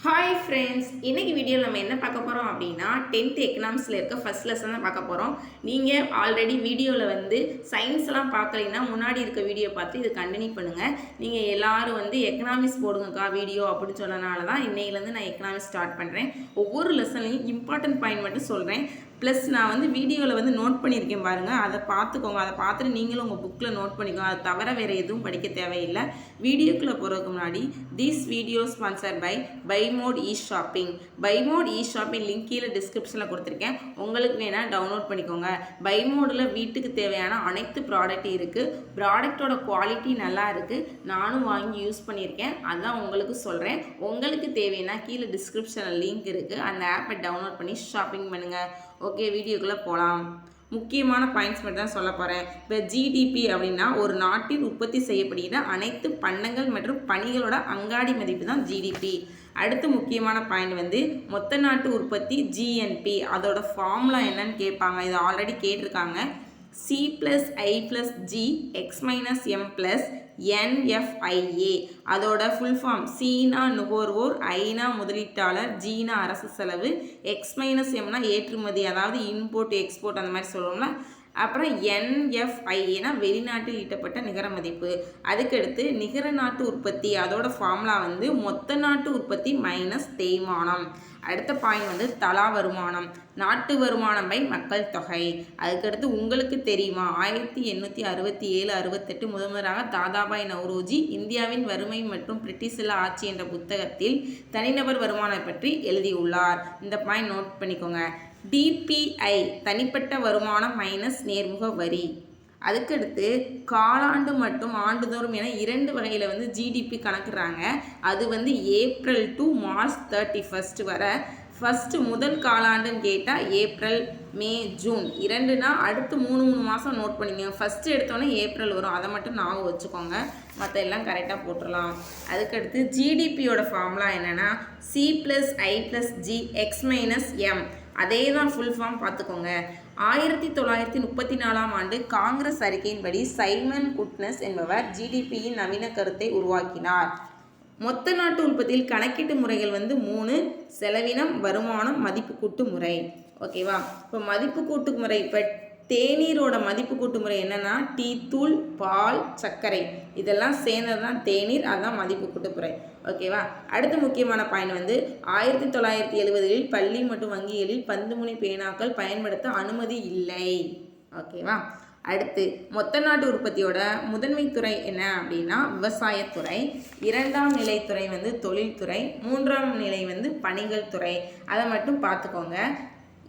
Hi friends, இன்னைக்கு வீடியோவில் நம்ம என்ன பார்க்க போகிறோம் அப்படின்னா 10th எக்கனாமிக்ஸில் இருக்க ஃபர்ஸ்ட் லெசன் தான் பார்க்க போகிறோம். நீங்கள் ஆல்ரெடி வீடியோவில் சயின்ஸ்லாம் பார்க்கலைன்னா முன்னாடி இருக்க வீடியோ பார்த்து இது கண்டினியூ பண்ணுங்கள். நீங்கள் எல்லோரும் எக்கனாமிக்ஸ் போடுங்கக்கா வீடியோ அப்படின்னு சொன்னனால தான் இன்னையிலேருந்து நான் எக்கனாமிக்ஸ் ஸ்டார்ட் பண்ணுறேன். ஒவ்வொரு லெசன்லையும் இம்பார்ட்டன்ட் பாயிண்ட் மட்டும் சொல்கிறேன். ப்ளஸ் நான் வீடியோவில் நோட் பண்ணியிருக்கேன் பாருங்கள், அதை பார்த்துக்கோங்க. அதை பார்த்துட்டு நீங்களும் உங்கள் புக்கில் நோட் பண்ணிக்கோங்க. அது தவிர வேறு எதுவும் படிக்க தேவையில்லை. வீடியோக்குள்ளே போகிறதுக்கு முன்னாடி this video sponsor by Mode E Shopping. By Mode E Shopping link கீழே டிஸ்கிரிப்ஷனில் கொடுத்துருக்கேன். உங்களுக்கு வேணால் டவுன்லோட் பண்ணிக்கோங்க. பை மோடில் வீட்டுக்கு தேவையான அனைத்து ப்ராடக்ட் இருக்குது. ப்ராடக்டோட குவாலிட்டி நல்லா இருக்குது. நானும் வாங்கி யூஸ் பண்ணியிருக்கேன். அதான் உங்களுக்கு சொல்கிறேன். உங்களுக்கு தேவைன்னா கீழே டிஸ்கிரிப்ஷனில் லிங்க் இருக்குது. அந்த ஆப்பை டவுன்லோட் பண்ணி ஷாப்பிங் பண்ணுங்கள். ஓகே, வீடியோக்குள்ளே போகலாம். முக்கியமான பாயிண்ட்ஸ் மட்டும் தான் சொல்ல போகிறேன். இப்போ ஜிடிபி அப்படின்னா ஒரு நாட்டில் உற்பத்தி செய்யப்படுகிற அனைத்து பண்டங்கள் மற்றும் பணிகளோட அங்காடி மதிப்பு தான் ஜிடிபி. அடுத்து முக்கியமான பாயிண்ட் மொத்த நாட்டு உற்பத்தி ஜிஎன்பி. அதோட ஃபார்முலா என்னன்னு கேட்பாங்க. இது ஆல்ரெடி கேட்டிருக்காங்க. C plus I plus G X minus M plus NFIA. அதோட ஃபுல் ஃபார்ம் Cனா நுகர்வோர், Iனா முதலீட்டாளர், Gனா அரசு செலவு, X minus Mனா ஏற்றுமதி, அதாவது இம்போர்ட் எக்ஸ்போர்ட் அந்த மாதிரி சொல்லுவோம்ல. அப்புறம் NFIAனா வெளிநாட்டில் ஈட்டப்பட்ட நிகர மதிப்பு. அதுக்கடுத்து நிகர நாட்டு உற்பத்தி, அதோட ஃபார்முலா மொத்த நாட்டு உற்பத்தி மைனஸ் தேய்மானம். அடுத்த பாயிண்ட் தலா வருமானம், நாட்டு வருமானம் பை மக்கள் தொகை. அதுக்கடுத்து உங்களுக்கு தெரியுமா 1867-68 முதல்வராக தாதாபாய் நவ்ரோஜி இந்தியாவின் வறுமை மற்றும் பிரிட்டிஷில் ஆட்சி என்ற புத்தகத்தில் தனிநபர் வருமானம் பற்றி எழுதியுள்ளார். இந்த பாயிண்ட் நோட் பண்ணிக்கோங்க. டிபிஐ தனிப்பட்ட வருமானம் மைனஸ் நேர்முக வரி. அதுக்கடுத்து காலாண்டு மற்றும் ஆண்டுதோறும் என 2 வகையில் ஜிடிபி கணக்குறாங்க. அது ஏப்ரல் டு மார்ச் 31 வரை. ஃபஸ்ட்டு முதல் காலாண்டுன்னு கேட்டால் ஏப்ரல், மே, ஜூன். 2னா அடுத்து 3 மாதம் நோட் பண்ணிங்க. ஃபஸ்ட்டு எடுத்தோன்னே ஏப்ரல் வரும், அதை மட்டும் ஞாபகம் வச்சுக்கோங்க. மற்ற எல்லாம் கரெக்டாக போட்டுடலாம். அதுக்கடுத்து ஜிடிபியோட ஃபார்முலா என்னென்னா C plus I plus G X minus M. அதே தான் ஃபுல் ஃபார்ம் பார்த்துக்கோங்க. 1934ஆம் ஆண்டு காங்கிரஸ் அறிக்கையின்படி சைமன் குட்னஸ் என்பவர் ஜிடிபியின் நவீன கருத்தை உருவாக்கினார். மொத்த நாட்டு உற்பத்தியில் கணக்கீட்டு முறைகள் 3: செலவினம், வருமானம், மதிப்பு கூட்டு முறை. ஓகேவா? இப்போ மதிப்பு கூட்டு முறை, இப்போ தேநீரோட மதிப்பு கூட்டு முறை என்னென்னா டீ தூள், பால், சர்க்கரை இதெல்லாம் சேர்ந்தது தான் தேநீர். அதுதான் மதிப்பு கூட்டு முறை. ஓகேவா? அடுத்த முக்கியமான பாயிண்ட் 1970களில் பள்ளி மற்றும் வங்கிகளில் பந்துமுனை பேனாக்கள் பயன்படுத்த அனுமதி இல்லை. ஓகேவா? அடுத்து மொத்த நாட்டு உற்பத்தியோட முதன்மை துறை என்ன அப்படின்னா விவசாயத்துறை. 2ஆம் நிலைத்துறை தொழில்துறை. 3ஆம் நிலை பணிகள் துறை. அதை மட்டும் பார்த்துக்கோங்க.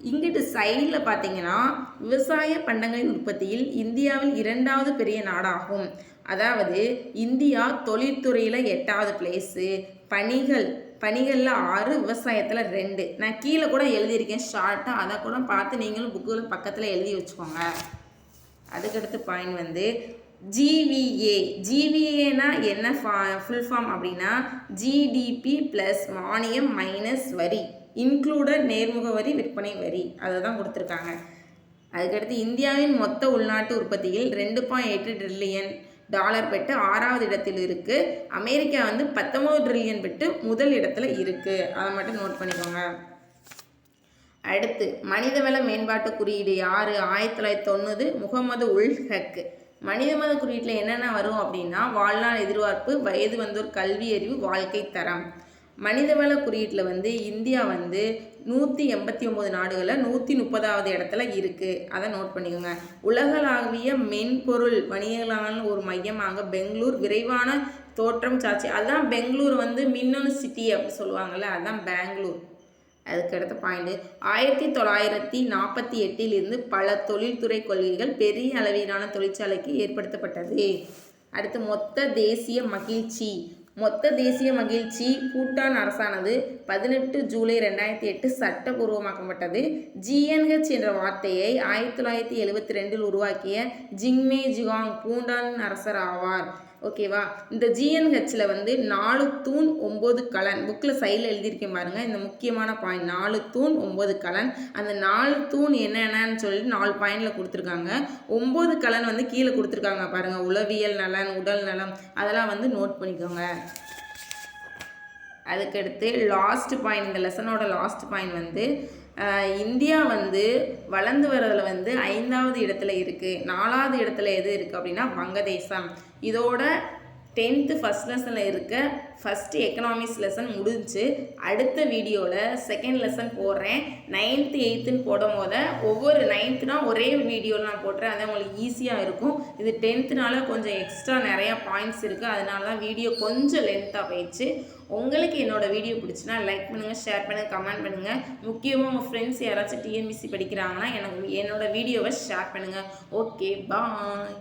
இங்கிட்டு சைடில் பார்த்தீங்கன்னா விவசாய பண்டங்களின் உற்பத்தியில் இந்தியாவில் 2வது பெரிய நாடாகும். அதாவது இந்தியா தொழில்துறையில் 8வது பிளேஸு, பணிகளில் 6, விவசாயத்தில் 2. நான் கீழே கூட எழுதியிருக்கேன் ஷார்ட்டாக, அதை கூட பார்த்து நீங்களும் புக்கில் பக்கத்தில் எழுதி வச்சுக்கோங்க. அதுக்கடுத்து பாயிண்ட் ஜிவிஏனா என்ன ஃபுல் ஃபார்ம் அப்படின்னா ஜிடிபி ப்ளஸ் மானியம் மைனஸ் வரி இன்க்ளூடட் நேர்முக வரி, விற்பனை வரி. அதை தான் கொடுத்துருக்காங்க. அதுக்கடுத்து இந்தியாவின் மொத்த உள்நாட்டு உற்பத்தியில் $2.8 ட்ரில்லியன் பெற்று 6வது இடத்தில் இருக்குது. அமெரிக்கா 19 ட்ரில்லியன் பெற்று முதல் இடத்துல இருக்குது. அதை மட்டும் நோட் பண்ணிக்கோங்க. அடுத்து மனிதவள மேம்பாட்டு குறியீடு யார்? 1990 முகமது உல் ஹக். மனிதவள குறியீட்டில் என்னென்ன வரும் அப்படின்னா வாழ்நாள் எதிர்பார்ப்பு, வயது வந்தோர் கல்வி அறிவு, வாழ்க்கை தரம். மனிதவள குறியீட்டில் இந்தியா 189 நாடுகளில் 130வது இடத்துல இருக்குது. அதை நோட் பண்ணிக்கோங்க. உலகளாவிய மென்பொருள் வணிகங்களான ஒரு மையமாக பெங்களூர் விரைவான தோற்றம் சாட்சி. அதுதான் பெங்களூர் மின்னணு சிட்டி அப்படி சொல்லுவாங்கள்ல, அதுதான் பெங்களூர். அதுக்கடுத்த பாயிண்ட் 1948 பல தொழில்துறை கொள்கைகள் பெரிய அளவிலான தொழிற்சாலைக்கு ஏற்படுத்தப்பட்டது. அடுத்து மொத்த தேசிய மகிழ்ச்சி பூட்டான் அரசானது 18 ஜூலை 2008 சட்டபூர்வமாக்கப்பட்டது. GNH என்ற வார்த்தையை 1972 உருவாக்கிய ஜிங்மே ஜிகாங் பூட்டான் அரசர் ஆவார். ஓகேவா? இந்த GNHல 4 தூண் 9 கலன். புக்கில் சைடில் எழுதியிருக்கேன் பாருங்கள். இந்த முக்கியமான பாயிண்ட் 4 தூண் 9 கலன். அந்த 4 தூண் என்னென்னு சொல்லிட்டு 4 பாயிண்டில் கொடுத்துருக்காங்க. 9 கலன் கீழே கொடுத்துருக்காங்க பாருங்கள். உளவியல் நலன், உடல் நலம், அதெல்லாம் நோட் பண்ணிக்கோங்க. அதுக்கடுத்து லாஸ்ட் பாயிண்ட், இந்த லெசனோட லாஸ்ட் பாயிண்ட் வந்து இந்தியா வந்து வளர்ந்து வரதுல வந்து 5வது இடத்துல இருக்குது. 4வது இடத்துல எது இருக்குது அப்படின்னா வங்கதேசம். இதோட 10th ஃபஸ்ட் லெசனில் இருக்க ஃபஸ்ட்டு எக்கனாமிக்ஸ் லெசன் முடிஞ்சு. அடுத்த வீடியோவில் செகண்ட் லெசன் போடுறேன். 9th 8th போடும் போது ஒவ்வொரு 9th ஒரே வீடியோவில் நான் போட்டுறேன். அது உங்களுக்கு ஈஸியாக இருக்கும். இது 10th கொஞ்சம் எக்ஸ்ட்ரா நிறையா பாயிண்ட்ஸ் இருக்குது. அதனால தான் வீடியோ கொஞ்சம் லென்த்தாக போயிடுச்சு. உங்களுக்கு என்னோடய வீடியோ பிடிச்சினா லைக் பண்ணுங்கள், ஷேர் பண்ணுங்கள், கமெண்ட் பண்ணுங்கள். முக்கியமாக உங்கள் ஃப்ரெண்ட்ஸ் யாராச்சும் டிஎன்பிசி படிக்கிறாங்கன்னா என்னோடய வீடியோவை ஷேர் பண்ணுங்கள். ஓகே, பாய்.